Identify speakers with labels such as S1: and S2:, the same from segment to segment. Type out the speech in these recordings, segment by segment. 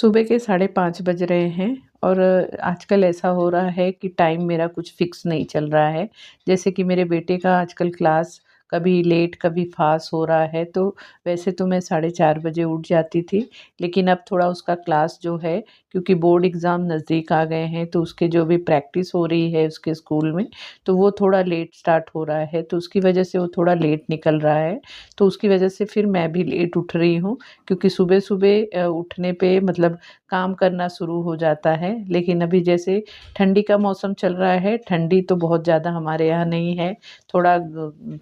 S1: सुबह के 5:30 बज रहे हैं और आजकल ऐसा हो रहा है कि टाइम मेरा कुछ फ़िक्स नहीं चल रहा है। जैसे कि मेरे बेटे का आजकल क्लास कभी लेट कभी फ़ास्ट हो रहा है, तो वैसे तो मैं 4:30 बजे उठ जाती थी, लेकिन अब थोड़ा उसका क्लास जो है, क्योंकि बोर्ड एग्ज़ाम नज़दीक आ गए हैं, तो उसके जो भी प्रैक्टिस हो रही है उसके स्कूल में, तो वो थोड़ा लेट स्टार्ट हो रहा है, तो उसकी वजह से वो थोड़ा लेट निकल रहा है। तो उसकी वजह से फिर मैं भी लेट उठ रही हूँ, क्योंकि सुबह-सुबह उठने पे मतलब काम करना शुरू हो जाता है। लेकिन अभी जैसे ठंडी का मौसम चल रहा है, ठंडी तो बहुत ज़्यादा हमारे यहाँ नहीं है, थोड़ा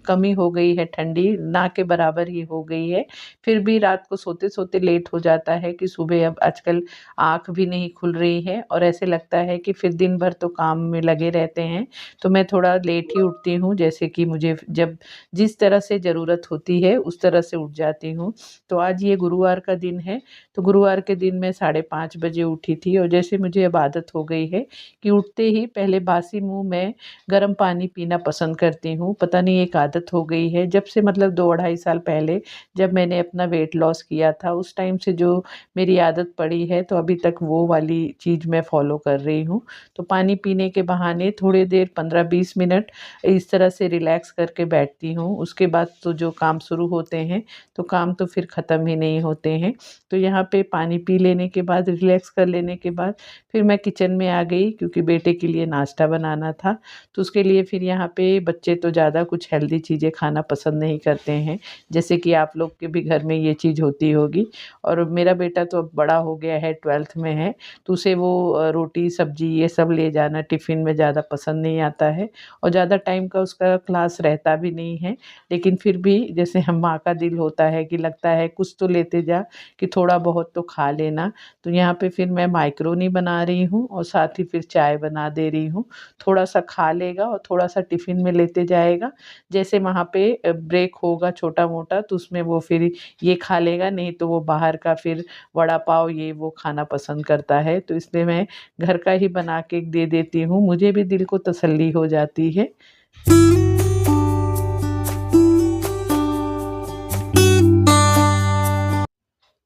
S1: कम ही हो गई है ठंडी, ना के बराबर ही हो गई है। फिर भी रात को सोते-सोते लेट हो जाता है कि सुबह अब आजकल आँख भी नहीं खुल रही है और ऐसे लगता है कि फिर दिन भर तो काम में लगे रहते हैं, तो मैं थोड़ा लेट ही उठती हूँ, जैसे कि मुझे जब जिस तरह से ज़रूरत होती है, उस तरह से उठ जाती हूँ। तो आज ये गुरुवार का दिन है, तो गुरुवार के दिन मैं 5:30 बजे उठी थी और जैसे मुझे अब आदत हो गई है कि उठते ही पहले बासी मुँह मैं गर्म पानी पीना पसंद करती हूँ। पता नहीं एक आदत हो गई है, जब से मतलब 2 ढाई साल पहले जब मैंने अपना वेट लॉस किया था, उस टाइम से जो मेरी आदत पड़ी है, तो अभी तक वो वाली चीज़ मैं फ़ॉलो कर रही हूँ। तो पानी पीने के बहाने थोड़ी देर 15-20 मिनट इस तरह से रिलैक्स करके बैठती हूँ। उसके बाद तो जो काम शुरू होते हैं, तो काम तो फिर ख़त्म ही नहीं होते हैं। तो यहाँ पे पानी पी लेने के बाद रिलैक्स कर लेने के बाद फिर मैं किचन में आ गई, क्योंकि बेटे के लिए नाश्ता बनाना था। तो उसके लिए फिर यहाँ पे बच्चे तो ज़्यादा कुछ हेल्दी चीज़ें खाना पसंद नहीं करते हैं, जैसे कि आप लोग के भी घर में ये चीज़ होती होगी। और मेरा बेटा तो अब बड़ा हो गया है, 12th में है, तो उसे वो रोटी सब्जी ये सब ले जाना टिफ़िन में ज़्यादा पसंद नहीं आता है और ज़्यादा टाइम का उसका क्लास रहता भी नहीं है। लेकिन फिर भी जैसे हम माँ का दिल होता है कि लगता है कुछ तो लेते जा, कि थोड़ा बहुत तो खा लेना। तो यहाँ पे फिर मैं माइक्रोनी बना रही हूँ और साथ ही फिर चाय बना दे रही हूँ। थोड़ा-सा खा लेगा और थोड़ा-सा टिफ़िन में लेते जाएगा। जैसे वहाँ पे ब्रेक होगा छोटा-मोटा, तो उसमें वो फिर ये खा लेगा, नहीं तो वो बाहर का फिर वड़ा पाव ये वो खाना पसंद करता है। तो इसलिए मैं घर का ही बना के दे देती हूँ, मुझे भी दिल को तसल्ली हो जाती है।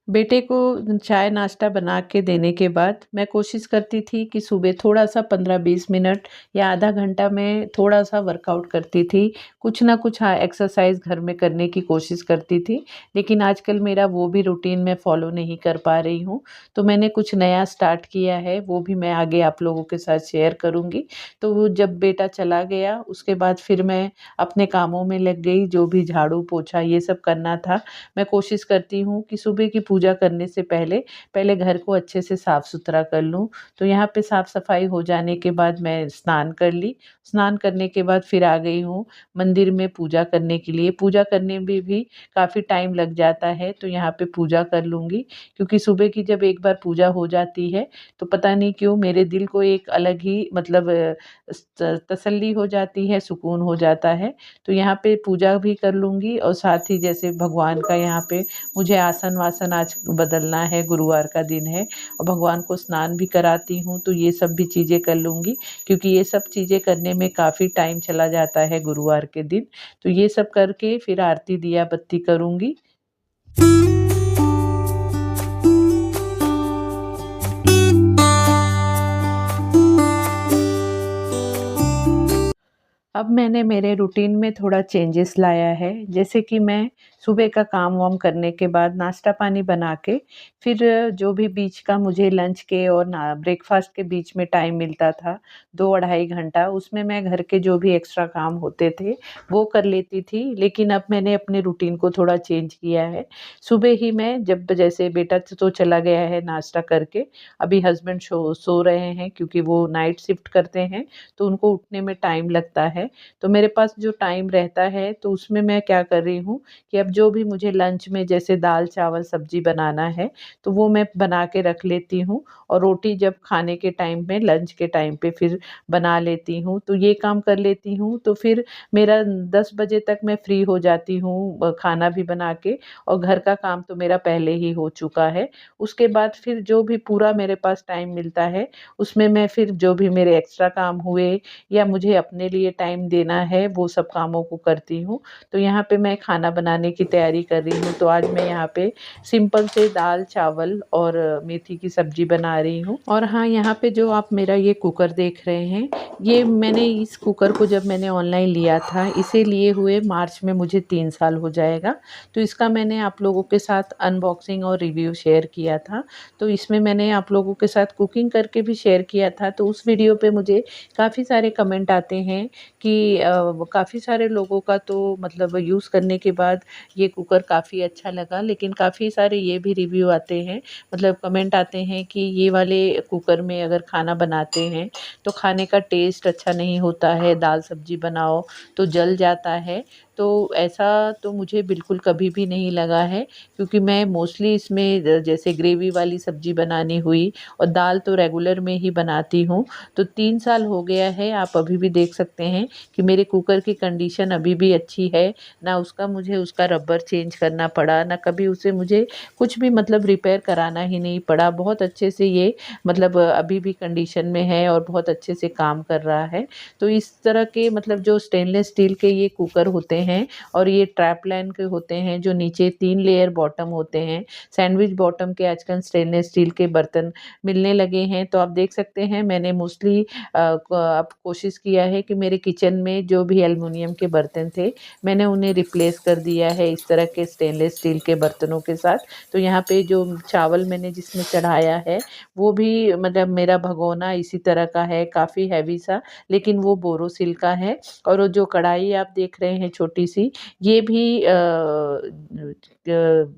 S1: बेटे को चाय नाश्ता बना के देने के बाद मैं कोशिश करती थी कि सुबह थोड़ा-सा 15-20 मिनट या आधा घंटा मैं थोड़ा-सा वर्कआउट करती थी। कुछ ना कुछ एक्सरसाइज़ घर में करने की कोशिश करती थी। लेकिन आजकल मेरा वो भी रूटीन मैं फ़ॉलो नहीं कर पा रही हूँ। तो मैंने कुछ नया स्टार्ट किया है, वो भी मैं आगे आप लोगों के साथ शेयर करूँगी। तो वो जब बेटा चला गया, उसके बाद फिर मैं अपने कामों में लग गई, जो भी झाड़ू-पोछा ये सब करना था। मैं कोशिश करती हूँ कि सुबह की पूजा करने से पहले, पहले घर को अच्छे से साफ-सुथरा कर लूँ। तो यहाँ पे साफ-सफाई हो जाने के बाद मैं स्नान कर ली। स्नान करने के बाद फिर आ गई हूँ मंदिर में पूजा करने के लिए। पूजा करने में भी काफ़ी टाइम लग जाता है, तो यहाँ पे पूजा कर लूँगी, क्योंकि सुबह की जब एक बार पूजा हो जाती है, तो पता नहीं क्यों मेरे दिल को एक अलग ही मतलब तसल्ली हो जाती है, सुकून हो जाता है। तो यहाँ पे पूजा भी कर लूँगी और साथ ही जैसे भगवान का यहाँ पे मुझे आसन-वासन आज बदलना है, गुरुवार का दिन है और भगवान को स्नान भी कराती हूँ, तो ये सब भी चीज़ें कर लूँगी, क्योंकि ये सब चीज़ें करने में काफ़ी टाइम चला जाता है गुरुवार के दिन। तो ये सब करके फिर आरती दिया बत्ती करूँगी। अब मैंने मेरे रूटीन में थोड़ा चेंजेस लाया है, जैसे कि मैं सुबह का काम-वाम करने के बाद नाश्ता पानी बना के, फिर जो भी बीच का मुझे लंच के और ना ब्रेकफ़ास्ट के बीच में टाइम मिलता था, 2 अढ़ाई घंटा, उसमें मैं घर के जो भी एक्स्ट्रा काम होते थे, वो कर लेती थी। लेकिन अब मैंने अपने रूटीन को थोड़ा चेंज किया है। सुबह ही मैं जब जैसे बेटा तो चला गया है नाश्ता करके, अभी हस्बैंड सो रहे हैं, क्योंकि वो नाइट शिफ्ट करते हैं, तो उनको उठने में टाइम लगता है। तो मेरे पास जो टाइम रहता है, तो उसमें मैं क्या कर रही हूँ कि अब जो भी मुझे लंच में जैसे दाल, चावल, सब्ज़ी बनाना है, तो वो मैं बना के रख लेती हूँ और रोटी जब खाने के टाइम में लंच के टाइम पे फिर बना लेती हूँ। तो ये काम कर लेती हूँ, तो फिर मेरा 10 बजे तक मैं फ्री हो जाती हूँ खाना भी बना के और घर का काम तो मेरा पहले ही हो चुका है। उसके बाद फिर जो भी पूरा मेरे पास टाइम मिलता है, उसमें मैं फिर जो भी मेरे एक्स्ट्रा काम हुए या मुझे अपने लिए टाइम देना है, वो सब कामों को करती हूँ। तो यहाँ पे मैं खाना बनाने की तैयारी कर रही हूँ। तो आज मैं यहाँ पे सिंपल से दाल चावल और मेथी की सब्जी बना रही हूँ। और हाँ, यहाँ पे जो आप मेरा ये कुकर देख रहे हैं, ये मैंने इस कुकर को जब मैंने ऑनलाइन लिया था, इसे लिए हुए मार्च में मुझे 3 साल हो जाएगा। तो इसका मैंने आप लोगों के साथ अनबॉक्सिंग और रिव्यू शेयर किया था। तो इसमें मैंने आप लोगों के साथ कुकिंग करके भी शेयर किया था। तो उस वीडियो पे मुझे काफ़ी सारे कमेंट आते हैं कि काफ़ी सारे लोगों का तो मतलब यूज़ करने के बाद ये कुकर काफ़ी अच्छा लगा, लेकिन काफ़ी सारे ये भी रिव्यू आते हैं, मतलब कमेंट आते हैं कि ये वाले कुकर में अगर खाना बनाते हैं तो खाने का टेस्ट अच्छा नहीं होता है, दाल सब्जी बनाओ तो जल जाता है। तो ऐसा तो मुझे बिल्कुल कभी भी नहीं लगा है, क्योंकि मैं मोस्टली इसमें जैसे ग्रेवी वाली सब्जी बनानी हुई और दाल तो रेगुलर में ही बनाती हूँ। तो 3 साल हो गया है, आप अभी भी देख सकते हैं कि मेरे कुकर की कंडीशन अभी भी अच्छी है। ना उसका मुझे उसका रबर चेंज करना पड़ा, ना कभी उसे मुझे कुछ भी मतलब रिपेयर कराना ही नहीं पड़ा। बहुत अच्छे से ये मतलब अभी भी कंडीशन में है और बहुत अच्छे से काम कर रहा है। तो इस तरह के मतलब जो स्टेनलेस स्टील के ये कुकर होते हैं और ये ट्रैपलाइन के होते हैं, जो नीचे 3 लेयर बॉटम होते हैं, सैंडविच बॉटम के आजकल स्टेनलेस स्टील के बर्तन मिलने लगे हैं। तो आप देख सकते हैं मैंने मोस्टली अब कोशिश किया है कि मेरे किचन में जो भी एल्युमिनियम के बर्तन थे, मैंने उन्हें रिप्लेस कर दिया है इस तरह के स्टेनलेस स्टील के बर्तनों के साथ। तो यहाँ पे जो चावल मैंने जिसमें चढ़ाया है, वो भी मतलब मेरा भगोना इसी तरह का है, काफ़ी हैवी सा, लेकिन वो बोरोसिल का है। और वो जो कढ़ाई आप देख रहे हैं छोटी सी, ये भी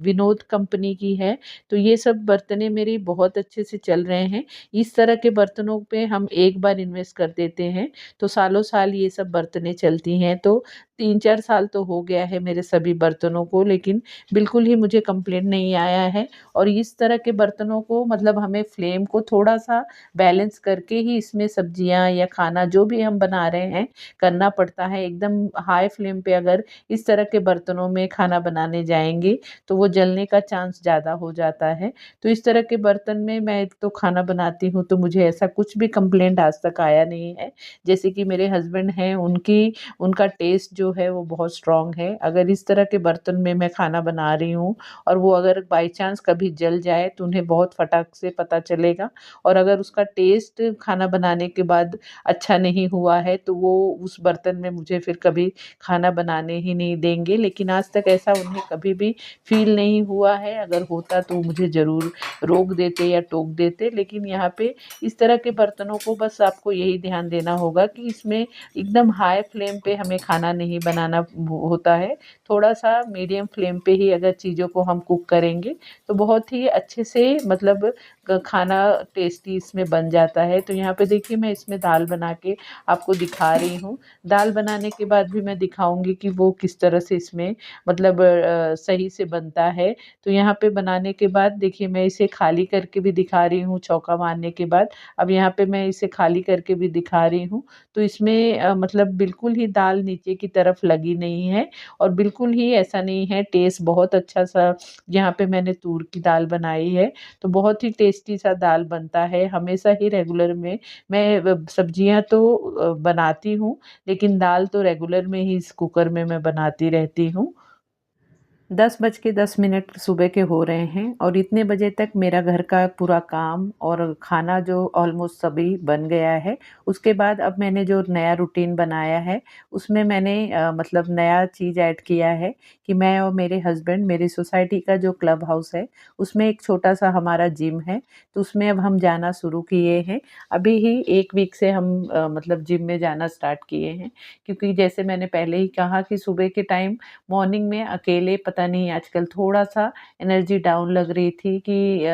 S1: विनोद कंपनी की है। तो ये सब बर्तनें मेरी बहुत अच्छे से चल रहे हैं। इस तरह के बर्तनों पे हम एक बार इन्वेस्ट कर देते हैं तो सालों साल ये सब बर्तनें चलती हैं। तो 3-4 साल तो हो गया है मेरे सभी बर्तनों को, लेकिन बिल्कुल ही मुझे कंप्लेंट नहीं आया है। और इस तरह के बर्तनों को मतलब हमें फ्लेम को थोड़ा-सा बैलेंस करके ही इसमें सब्जियाँ या खाना जो भी हम बना रहे हैं करना पड़ता है। एकदम हाई फ्लेम पे अगर इस तरह के बर्तनों में खाना बनाने जाएँगे तो वो जलने का चांस ज़्यादा हो जाता है। तो इस तरह के बर्तन में मैं तो खाना बनाती हूँ तो मुझे ऐसा कुछ भी कंप्लेंट आज तक आया नहीं है। जैसे कि मेरे हस्बैंड हैं, उनका टेस्ट जो है वो बहुत स्ट्रॉन्ग है। अगर इस तरह के बर्तन में मैं खाना बना रही हूँ और वो अगर बाय चांस कभी जल जाए तो उन्हें बहुत फटाक से पता चलेगा। और अगर उसका टेस्ट खाना बनाने के बाद अच्छा नहीं हुआ है तो वो उस बर्तन में मुझे फिर कभी खाना बनाने ही नहीं देंगे। लेकिन आज तक ऐसा उन्हें कभी भी फ़ील नहीं हुआ है, अगर होता तो मुझे ज़रूर रोक देते या टोक देते। लेकिन यहाँ पे इस तरह के बर्तनों को बस आपको यही ध्यान देना होगा कि इसमें एकदम हाई फ्लेम पे हमें खाना नहीं बनाना होता है। थोड़ा-सा मीडियम फ्लेम पे ही अगर चीज़ों को हम कुक करेंगे तो बहुत ही अच्छे से मतलब खाना टेस्टी इसमें बन जाता है। तो यहाँ पे देखिए मैं इसमें दाल बना के आपको दिखा रही हूँ। दाल बनाने के बाद भी मैं दिखाऊँगी कि वो किस तरह से इसमें मतलब सही से बनता है। तो यहाँ पे बनाने के बाद देखिए मैं इसे खाली करके भी दिखा रही हूँ चौका मारने के बाद। अब यहाँ पे मैं इसे खाली करके भी दिखा रही हूँ। तो इसमें मतलब बिल्कुल ही दाल नीचे की तरफ लगी नहीं है और बिल्कुल ही ऐसा नहीं है, टेस्ट बहुत अच्छा-सा यहाँ पे मैंने तूर की दाल बनाई है, तो बहुत ही टेस्टी सा दाल बनता है। हमेशा ही रेगुलर में मैं सब्जियाँ तो बनाती हूँ, लेकिन दाल तो रेगुलर में ही इस कुकर में मैं बनाती रहती हूँ। 10:10 सुबह के हो रहे हैं और इतने बजे तक मेरा घर का पूरा काम और खाना जो ऑलमोस्ट सभी बन गया है। उसके बाद अब मैंने जो नया रूटीन बनाया है, उसमें मैंने मतलब नया चीज़ ऐड किया है कि मैं और मेरे हस्बैंड मेरी सोसाइटी का जो क्लब हाउस है, उसमें एक छोटा-सा हमारा जिम है, तो उसमें अब हम जाना शुरू किए हैं। अभी ही 1 वीक से हम मतलब जिम में जाना स्टार्ट किए हैं, क्योंकि जैसे मैंने पहले ही कहा कि सुबह के टाइम मॉर्निंग में अकेले पता नहीं आजकल थोड़ा-सा एनर्जी डाउन लग रही थी कि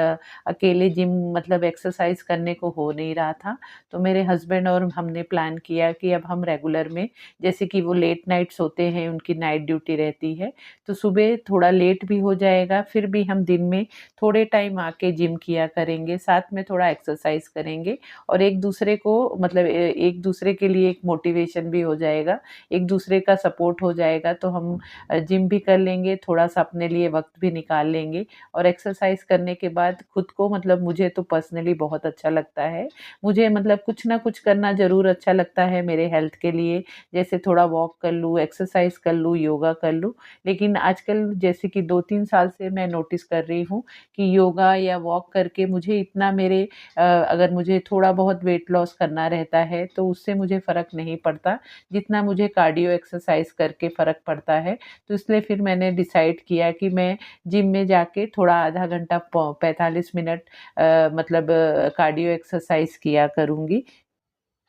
S1: अकेले जिम मतलब एक्सरसाइज़ करने को हो नहीं रहा था। तो मेरे हस्बैंड और हमने प्लान किया कि अब हम रेगुलर में, जैसे कि वो लेट नाइट सोते हैं, उनकी नाइट ड्यूटी रहती है, तो सुबह थोड़ा लेट भी हो जाएगा, फिर भी हम दिन में थोड़े टाइम आके जिम किया करेंगे, साथ में थोड़ा एक्सरसाइज़ करेंगे और एक-दूसरे को मतलब एक-दूसरे के लिए एक मोटिवेशन भी हो जाएगा, एक-दूसरे का सपोर्ट हो जाएगा, तो हम जिम भी कर लेंगे, थोड़ा थोड़ा-सा अपने लिए वक़्त भी निकाल लेंगे और एक्सरसाइज़ करने के बाद खुद को मतलब मुझे तो पर्सनली बहुत अच्छा लगता है। मुझे मतलब कुछ ना कुछ करना ज़रूर अच्छा लगता है मेरे हेल्थ के लिए, जैसे थोड़ा वॉक कर लूँ, एक्सरसाइज़ कर लूँ, योगा कर लूँ। लेकिन आजकल जैसे कि 2-3 साल से मैं नोटिस कर रही हूँ कि योगा या वॉक करके मुझे इतना अगर मुझे थोड़ा बहुत वेट लॉस करना रहता है, तो उससे मुझे फ़र्क नहीं पड़ता, जितना मुझे कार्डियो एक्सरसाइज़ करके फ़र्क पड़ता है। तो इसलिए फिर मैंने डिसाइड किया कि मैं जिम में जाके थोड़ा आधा घंटा 45 मिनट मतलब कार्डियो एक्सरसाइज़ किया करूँगी।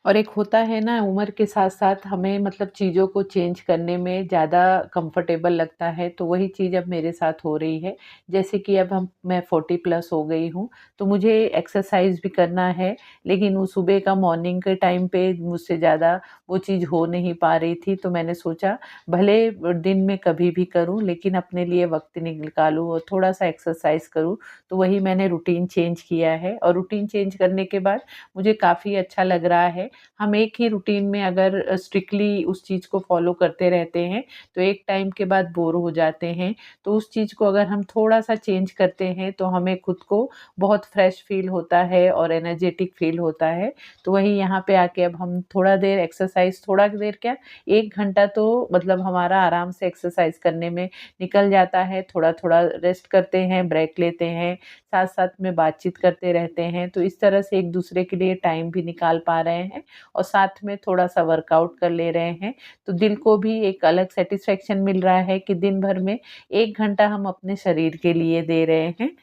S1: और एक होता है ना उम्र के साथ-साथ हमें मतलब चीज़ों को चेंज करने में ज़्यादा कंफर्टेबल लगता है, तो वही चीज़ अब मेरे साथ हो रही है। जैसे कि अब मैं 40 प्लस हो गई हूँ, तो मुझे एक्सरसाइज़ भी करना है, लेकिन वो सुबह का मॉर्निंग के टाइम पे मुझसे ज़्यादा वो चीज़ हो नहीं पा रही थी, तो मैंने सोचा भले दिन में कभी भी करूँ, लेकिन अपने लिए वक़्त निकालूँ और थोड़ा-सा एक्सरसाइज़ करूँ। तो वही मैंने रूटीन चेंज किया है और रूटीन चेंज करने के बाद मुझे काफ़ी अच्छा लग रहा है। हम एक ही रूटीन में अगर स्ट्रिक्टली उस चीज़ को फ़ॉलो करते रहते हैं, तो एक टाइम के बाद बोर हो जाते हैं। तो उस चीज़ को अगर हम थोड़ा-सा चेंज करते हैं, तो हमें खुद को बहुत फ्रेश फ़ील होता है और एनर्जेटिक फ़ील होता है। तो वही यहाँ पे आके अब हम थोड़ा देर एक्सरसाइज़ थोड़ा देर क्या 1 घंटा तो मतलब हमारा आराम से एक्सरसाइज़ करने में निकल जाता है। थोड़ा-थोड़ा रेस्ट करते हैं, ब्रेक लेते हैं, साथ-साथ में बातचीत करते रहते हैं। तो इस तरह से एक-दूसरे के लिए टाइम भी निकाल पा रहे हैं और साथ में थोड़ा-सा वर्कआउट कर ले रहे हैं, तो दिल को भी एक अलग सैटिस्फैक्शन मिल रहा है कि दिन भर में 1 घंटा हम अपने शरीर के लिए दे रहे हैं।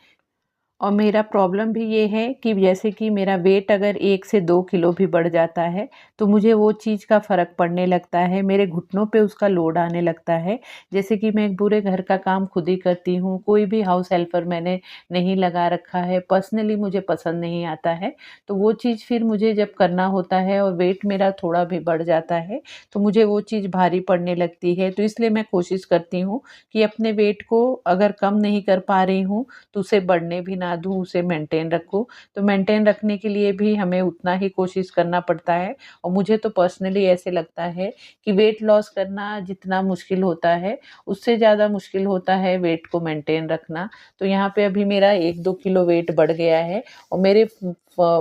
S1: और मेरा प्रॉब्लम भी ये है कि जैसे कि मेरा वेट अगर 1 से 2 किलो भी बढ़ जाता है, तो मुझे वो चीज़ का फ़र्क पड़ने लगता है, मेरे घुटनों पे उसका लोड आने लगता है। जैसे कि मैं पूरे घर का काम खुद ही करती हूँ, कोई भी हाउस हेल्पर मैंने नहीं लगा रखा है, पर्सनली मुझे पसंद नहीं आता है। तो वो चीज़ फिर मुझे जब करना होता है और वेट मेरा थोड़ा भी बढ़ जाता है, तो मुझे वो चीज़ भारी पड़ने लगती है। तो इसलिए मैं कोशिश करती हूँ कि अपने वेट को अगर कम नहीं कर पा रही हूँ, तो उसे बढ़ने भी ना दूँ, उसे मेंटेन रखूँ। तो मेंटेन रखने के लिए भी हमें उतना ही कोशिश करना पड़ता है और मुझे तो पर्सनली ऐसे लगता है कि वेट लॉस करना जितना मुश्किल होता है, उससे ज़्यादा मुश्किल होता है वेट को मेंटेन रखना। तो यहाँ पे अभी मेरा 1-2 किलो वेट बढ़ गया है और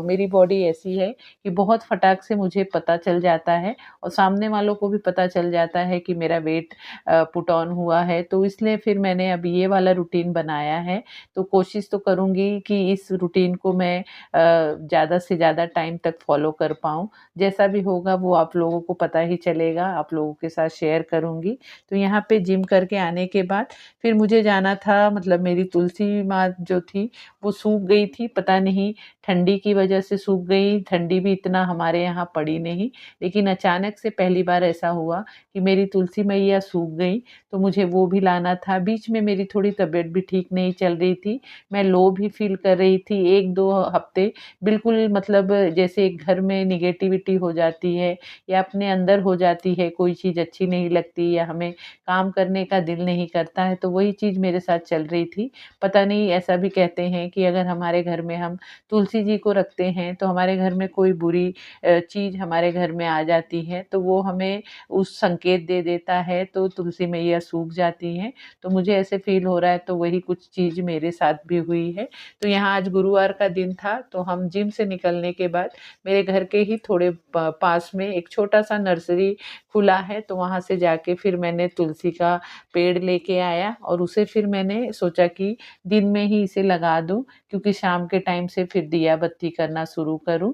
S1: मेरी बॉडी ऐसी है कि बहुत फटाक से मुझे पता चल जाता है और सामने वालों को भी पता चल जाता है कि मेरा वेट पुट ऑन हुआ है। तो इसलिए फिर मैंने अब ये वाला रूटीन बनाया है। तो कोशिश तो करूँगी कि इस रूटीन को मैं ज़्यादा से ज़्यादा टाइम तक फ़ॉलो कर पाऊँ। जैसा भी होगा वो आप लोगों को पता ही चलेगा, आप लोगों के साथ शेयर करूँगी। तो यहाँ पे जिम करके आने के बाद फिर मुझे जाना था मतलब मेरी तुलसी माँ जो थी वो सूख गई थी, पता नहीं ठंडी की वजह से सूख गई, ठंडी भी इतना हमारे यहाँ पड़ी नहीं। लेकिन अचानक से पहली बार ऐसा हुआ कि मेरी तुलसी मैया सूख गई, तो मुझे वो भी लाना था। बीच में मेरी थोड़ी तबीयत भी ठीक नहीं चल रही थी, मैं लो भी फ़ील कर रही थी 1-2 हफ़्ते बिल्कुल मतलब जैसे घर में नेगेटिविटी हो जाती है या अपने अंदर हो जाती है, कोई चीज़ अच्छी नहीं लगती या हमें काम करने का दिल नहीं करता है, तो वही चीज़ मेरे साथ चल रही थी। पता नहीं ऐसा भी कहते हैं कि अगर हमारे घर में हम तुलसी जी को रखते हैं, तो हमारे घर में कोई बुरी चीज़ हमारे घर में आ जाती है, तो वो हमें उस संकेत दे देता है, तो तुलसी मैया सूख जाती हैं। तो मुझे ऐसे फ़ील हो रहा है, तो वही कुछ चीज़ मेरे साथ भी हुई है। तो यहाँ आज गुरुवार का दिन था, तो हम जिम से निकलने के बाद मेरे घर के ही थोड़े पास में एक छोटा-सा नर्सरी खुला है, तो वहाँ से जाके फिर मैंने तुलसी का पेड़ लेके आया और उसे फिर मैंने सोचा कि दिन में ही इसे लगा दूँ, क्योंकि शाम के टाइम से फिर दिया बत्ती करना शुरू करूँ।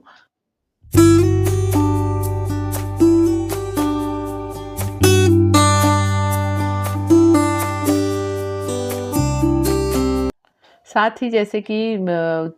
S1: साथ ही जैसे कि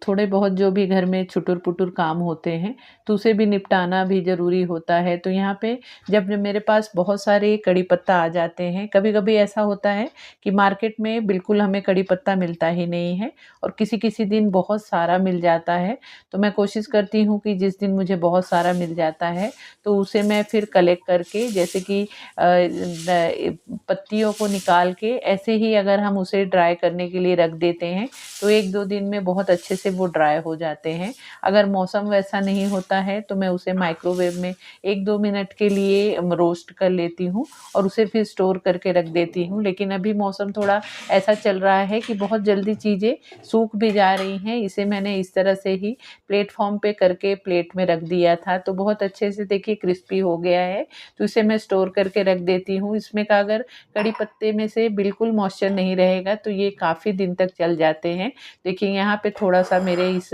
S1: थोड़े बहुत जो भी घर में छुटुर-पुटुर काम होते हैं, तो उसे भी निपटाना भी ज़रूरी होता है। तो यहाँ पे जब मेरे पास बहुत सारे कड़ी पत्ता आ जाते हैं, कभी-कभी ऐसा होता है कि मार्केट में बिल्कुल हमें कड़ी पत्ता मिलता ही नहीं है और किसी-किसी दिन बहुत सारा मिल जाता है। तो मैं कोशिश करती हूँ कि जिस दिन मुझे बहुत सारा मिल जाता है, तो उसे मैं फिर कलेक्ट करके जैसे कि पत्तियों को निकाल के ऐसे ही अगर हम उसे ड्राई करने के लिए रख देते हैं, तो 1-2 दिन में बहुत अच्छे से वो ड्राई हो जाते हैं। अगर मौसम वैसा नहीं होता है तो मैं उसे माइक्रोवेव में 1-2 मिनट के लिए रोस्ट कर लेती हूँ और उसे फिर स्टोर करके रख देती हूँ। लेकिन अभी मौसम थोड़ा ऐसा चल रहा है कि बहुत जल्दी चीज़ें सूख भी जा रही हैं। इसे मैंने इस तरह से ही प्लेटफ़ॉर्म पे करके प्लेट में रख दिया था, तो बहुत अच्छे से देखिए क्रिस्पी हो गया है। तो इसे मैं स्टोर करके रख देती हूँ। इसमें का अगर कड़ी पत्ते में से बिल्कुल मॉइस्चर नहीं रहेगा तो ये काफ़ी दिन तक चल जाते हैं। देखिए यहाँ पे थोड़ा-सा मेरे इस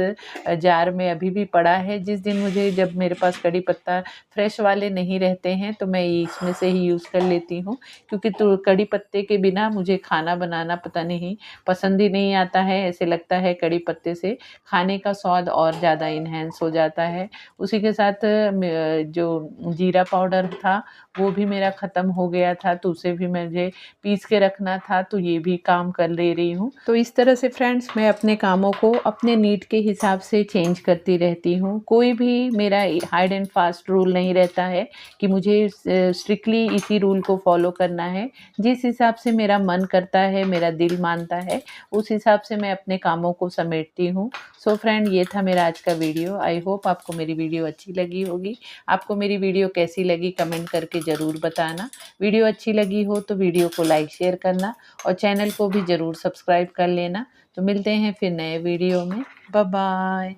S1: जार में अभी भी पड़ा है। जिस दिन मुझे जब मेरे पास कड़ी पत्ता फ्रेश वाले नहीं रहते हैं तो मैं इसमें से ही यूज़ कर लेती हूँ, क्योंकि तो कड़ी पत्ते के बिना मुझे खाना बनाना पता नहीं पसंद ही नहीं आता है। ऐसे लगता है कड़ी पत्ते से खाने का स्वाद और ज़्यादा एनहांस हो जाता है। उसी के साथ जो जीरा पाउडर था वो भी मेरा ख़त्म हो गया था, तो उसे भी मुझे पीस के रखना था, तो ये भी काम कर ले रही हूँ। तो इस तरह से फ्रेंड्स मैं अपने कामों को अपने नीड के हिसाब से चेंज करती रहती हूँ। कोई भी मेरा हार्ड एंड फास्ट रूल नहीं रहता है कि मुझे स्ट्रिक्टली इसी रूल को फॉलो करना है। जिस हिसाब से मेरा मन करता है, मेरा दिल मानता है, उस हिसाब से मैं अपने कामों को समेटती हूँ। सो फ्रेंड, ये था मेरा आज का वीडियो। आई होप आपको मेरी वीडियो अच्छी लगी होगी। आपको मेरी वीडियो कैसी लगी कमेंट करके ज़रूर बताना। वीडियो अच्छी लगी हो तो वीडियो को लाइक शेयर करना और चैनल को भी ज़रूर सब्सक्राइब कर लेना। तो मिलते हैं फिर नए वीडियो में। Bye bye.